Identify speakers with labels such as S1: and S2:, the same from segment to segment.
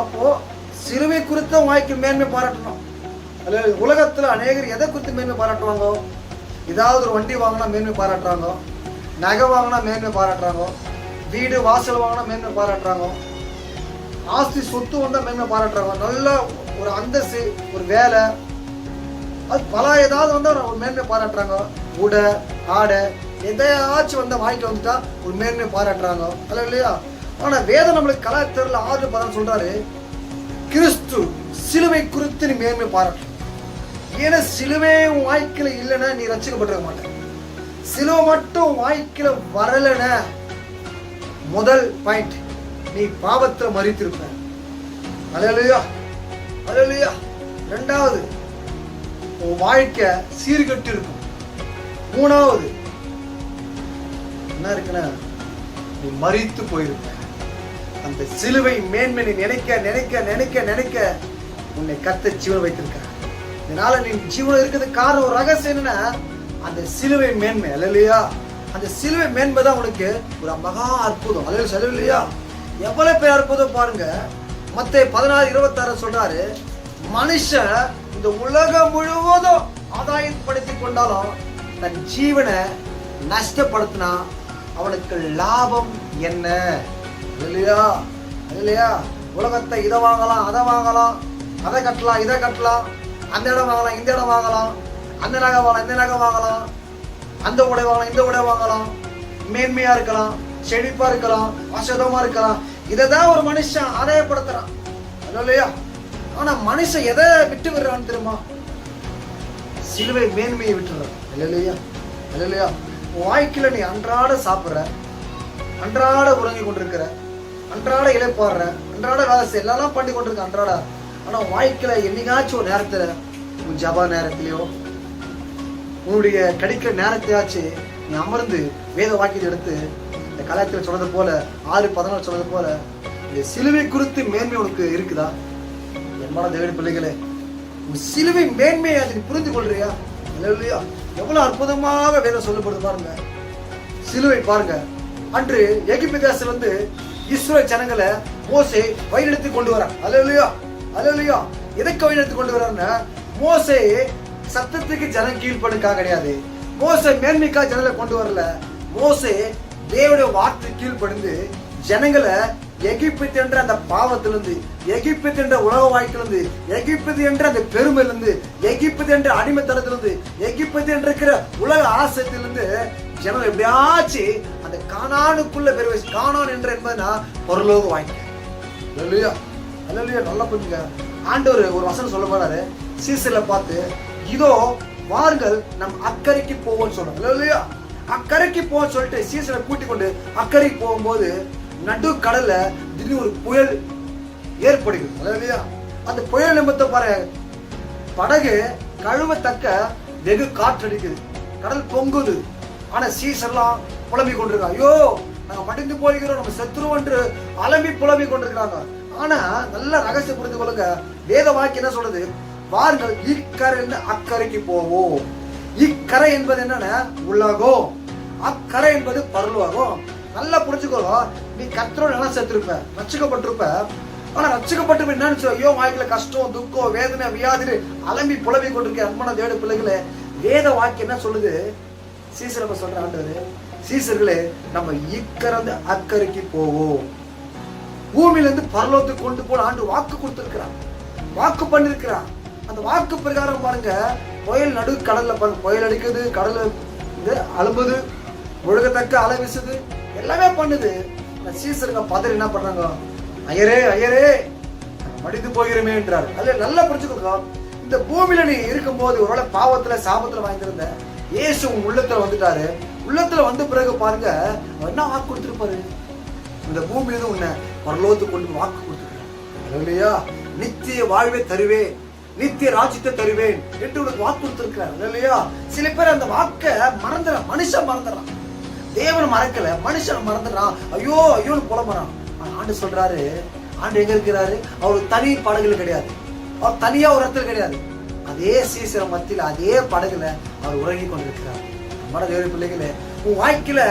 S1: அப்போ சிலுவை குறித்த வாழ்க்கையில் மேன்மை பாராட்டணும். அல்ல உலகத்துல அநேகர் எதை குறித்து மேன்மை பாராட்டுவாங்க? ஏதாவது ஒரு வண்டி வாங்கினா மேன்மை பாராட்டுறாங்க, நகை வாங்கினா மேன்மை பாராட்டுறாங்க, வீடு வாசல் வாங்கினா மேன்மை பாராட்டுறாங்க, ஆஸ்தி சொத்து வந்தா மேன்மை பாராட்டுறாங்க, நல்ல ஒரு அந்தஸ்து ஒரு வேலை அது பல ஏதாவது வந்தா ஒரு மேன்மை பாராட்டுறாங்க, உடை ஆடை எதையாச்சும் வந்த வாழ்க்கை வந்துட்டா ஒரு மேன்மை பாராட்டுறாங்க. அல்ல இல்லையா? ஆனா வேதம் நம்மளுக்கு கலாச்சாரத்தில் 6:10 சொல்றாரு, கிறிஸ்து சிலுவை குறித்து நீ மேன்மை பாராட்டு. ஏன்னா சிலுவை வாழ்க்கையில இல்லைன்னா நீ ரட்சிக்கப்பட்டிருக்க மாட்ட. சிலுவை மட்டும் வாழ்க்கையில வரலன முதல் பாயிண்ட், நீ பாவத்துல மரித்திருப்ப. அல்லேலூயா, அல்லேலூயா. இரண்டாவது, உன் வாழ்க்கை சீர்கட்டு இருக்கும். மூணாவது என்ன இருக்குன்னா, நீ மரித்து போயிருப்ப. அந்த சிலுவை மேன்மை நீ நினைக்க நினைக்க நினைக்க நினைக்க உன்னை கத்த ஜீவன் வைத்திருக்க. இதனால நீ ஜீவனம் இருக்கிறதுக்கு காரணம் ஒரு ரகசியம் என்னன்னா, அந்த சிலுவை மேன்மை. அல்லேலூயா. அந்த சிலுவை மேன்மை தான் உனக்கு ஒரு மகா அற்புதம். அல்லேலூயா. எவ்வளவு பேர் அற்புதம் பாருங்க. மத்தேயு 16:26 சொல்றாரு, மனுஷன் இந்த உலகம் முழுவதும் ஆதாயப்படுத்திக் கொண்டாலும் தன் ஜீவனை நஷ்டப்படுத்தினா அவனுக்கு லாபம் என்ன? இல்லையா? இல்லையா? உலகத்தை இதை வாங்கலாம், அதை வாங்கலாம், அதை கட்டலாம், இதை கட்டலாம், அந்த இடம் வாங்கலாம், இந்த இடம் வாங்கலாம், அந்த நகை வாங்கலாம், இந்த நகை வாங்கலாம், அந்த உடை வாங்கலாம், இந்த உடை வாங்கலாம், மேன்மையா இருக்கலாம், செழிப்பா இருக்கலாம், அசதமா இருக்கலாம். இதை தான் ஒரு மனுஷன் ஆதாயப்படுத்துறான். இல்லையா? ஆனா மனுஷன் எதை விட்டு விடுறான்னு தெரியுமா? சிலுவை மேன்மையை விட்டுறான். இல்லையா? இல்லையா? வாழ்க்கையில நீ அன்றாட சாப்பிடுற, அன்றாட உறங்கி கொண்டிருக்கிற, அன்றாட இலைப்பாடுற, அன்றாட வேலை செய்ய எல்லாம் பண்ணி கொண்டிருக்க அன்றாட. ஆனா வாழ்க்கையில என்னைக்காச்சும் ஒரு நேரத்துல உன் ஜப நேரத்திலயோ உன்னுடைய கிடைக்கிற நேரத்தையாச்சு நீ அமர்ந்து வேத வாக்கியத்தை எடுத்து இந்த கலாயத்தில் சொன்னது போல 6:14 சொன்னது போல இந்த சிலுவை குறித்து மேன்மை உனக்கு இருக்குதா? என்மான தேவனுடைய பிள்ளைகளே, உன் சிலுவை மேன்மையை அதை புரிந்து கொள்றியா? இல்லையா? எவ்வளவு அற்புதமாக வேதம் சொல்லப்படுது பாருங்க. சிலுவை பாருங்க. அன்று எகிப்து தேசத்துல வந்து இஸ்ரவேல் ஜனங்களை மோசே வழிநடத்தி கொண்டு வர. அல்லேலூயா, அல்லேலூயா. எதுக்கு வழிநடத்தி கொண்டு வர்றாருன்னா, மோசே சத்தத்துக்கு ஜனம் கீழ்ப்படுக்கா கிடையாது, மோசே மேன்மைக்கா ஜனங்களை கொண்டு வரல. மோசே தேவனுடைய வார்த்தை கீழ்ப்படிந்து ஜனங்களை எகிப்து என்ற அந்த பாவத்திலிருந்து, எகிப்து என்ற உலக வாழ்க்கையிலிருந்து, எகிப்து என்ற அந்த பெருமையிலிருந்து, எகிப்து என்ற அடிமைத்தனத்திலிருந்து, எகிப்து என்ற இருக்கிற உலக ஆசையிலிருந்து ஜனம் எப்படியாச்சு அந்த கானானுக்குள்ள பெருமை. கானான் என்ற என்பதுனா பரலோக வாழ்க்கை. அல்லேலூயா, அல்லேலூயா. நல்லா புரிஞ்சுங்க. ஆண்டவர் ஒரு வசனம் சொல்ல போறாரு சீசர்ல பார்த்து, இதோ வாருங்கள் நம் அக்கறைக்கு போவோம்னு சொல்றாங்க. அல்லேலூயா. அக்கறைக்கு போவோம்னு சொல்லிட்டு சீசரை கூட்டிக் கொண்டு அக்கறைக்கு போகும்போது நடு கடல்ல திடீர்னு ஒரு புயல் ஏற்படுகிறது. அல்லேலூயா. அந்த புயல் நிமித்த பாரு, படகு கழுவத்தக்க வெகு காற்றடிக்குது, கடல் பொங்குது. ஆனா சீசர்லாம் புலம்பிக் கொண்டிருக்காங்க, ஐயோ நாங்க மடிந்து போகிறோம், நம்ம செத்துருவோம் என்று அலம்பி புலம்பிக் கொண்டிருக்கிறாங்க. ஆனா நல்ல ரகசியம் புரிந்து கொள்ளுங்க. வேத வாக்கியம் என்ன சொல்றது? வாருங்கள் இக்கரை அக்கறைக்கு போவோம். இக்கரை என்பது என்னன்னா உலகம், அக்கரை என்பது பரலோகம். நல்லா புரிஞ்சுக்கோ. நீ கர்த்தரோட நல்லா செத்துருப்ப, ரட்சிக்கப்பட்டிருப்ப. ஆனா ரட்சிக்கப்பட்டு என்னன்னு ஐயோ வாழ்க்கையில கஷ்டம், துக்கம், வேதனை, வியாதி அலம்பி புலம்பி கொண்டிருக்க அன்பான தேவனுடைய பிள்ளைகளே, வேத வாக்கியம் என்ன சொல்லுது? சீசர் சொல்ற ஆண்டவர், சீசர்களே நம்ம இக்கரை அக்கறைக்கு போவோம். பூமியில இருந்து பரலோகத்துக்கு கொண்டு போன ஆண்டு வாக்கு கொடுத்திருக்கிறான், வாக்கு பண்ணிருக்கிறான். அந்த வாக்கு பிரகாரம் பாருங்க, புயல் நடு கடல்ல பாருங்க, புயல் அடிக்குது, கடல்ல அலும்புது, முழுகத்தக்க அலை வீசுது, எல்லாமே பண்ணுது. சீசருங்க பதறி என்ன பண்றாங்க? ஐயரே ஐயரே மடிந்து போகிறோமே என்றார். அல்ல நல்லா புரிஞ்சுக்கோங்க. இந்த பூமியில நீ இருக்கும் போது ஒருவேளை பாவத்துல சாபத்துல வாங்கியிருந்த இயேசு உன் உள்ளத்துல வந்துட்டாரு. உள்ளத்துல வந்த பிறகு பாருங்க என்ன வாக்கு கொடுத்திருப்பாரு? இந்த பூமியில உன்னை பரலோகத்துக்கு கொண்டு வாக்கு கொடுத்துருக்கேன் இல்லையா? நித்திய வாழ்வை தருவேன், நித்திய ராஜ்யத்தை தருவேன் என்று உனக்கு வாக்கு கொடுத்திருக்கிறார் இல்லையா? சில பேர் அந்த வாக்க மறந்துறான். மனுஷன் மறந்துறான், தேவன் மறக்கல, மனுஷன் மறந்துறான். ஐயோ ஐயோன்னு புலம்புறான். ஆண்டு சொல்றாரு, ஆண்டு எங்க இருக்கிறாரு? அவர் தனி படகுல கிடையாது, அவர் தனியா ஒரு இடத்துல கிடையாது. அதே சீசர மத்தியில அதே படகுல அவர் உறங்கி கொண்டிருக்கிறார். நம்ம தேவ பிள்ளைகளே, உன் வாழ்க்கையில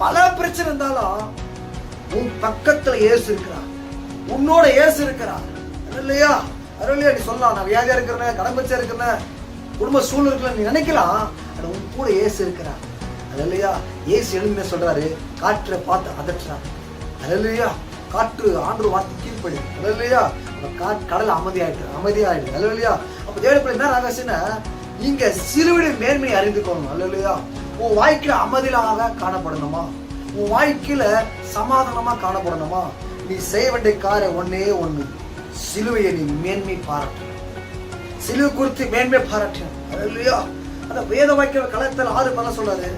S1: பல பிரச்சனை இருந்தாலும் உன் பக்கத்துல இயேசு இருக்கிறார். உன்னோட இயேசு இருக்கிறார். இல்லையா இல்லையா நீ சொல்லலாம், நான் வியாதியா இருக்கிறேன், கடன் பிரச்சனை இருக்கிறேன், குடும்ப சூழ்நிலை இருக்குன்னு நீ நினைக்கலாம். ஆனா உன் கூட இயேசு இருக்கிறார். அல்லையா இயேசு எழுந்து சொல்றாரு, காற்றை பார்த்து அதட்டுறாரு. அல்லையா காற்று ஆண்டு வார்த்தை கீழ்ப்படி. அல்லையா கடல் அமைதியாயிடுது. அல்லையா அப்ப தேவனுடைய என்ன ரகசியம்னா, நீங்க சிலுவையுடைய மேன்மையை அறிந்துக்கணும். அல்லையா உன் வாழ்க்கையில அமைதியாக காணப்படணுமா, உன் வாழ்க்கையில சமாதானமா காணப்படணுமா, நீ செய்ய வேண்டிய காரியம் ஒன்னே ஒண்ணு, சிலுவையை நீ மேன்மை பாராட்டு. சிலுவை குறித்து மேன்மை பாராட்டணும். அல்லையா அந்த வேத வாக்கிய களத்தில் 6 சொல்றாரு,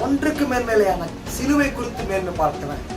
S1: ஒன்றுக்கு மேன்மையிலையான சிலுவை குறித்து மேன்மை பார்க்கிறேன்.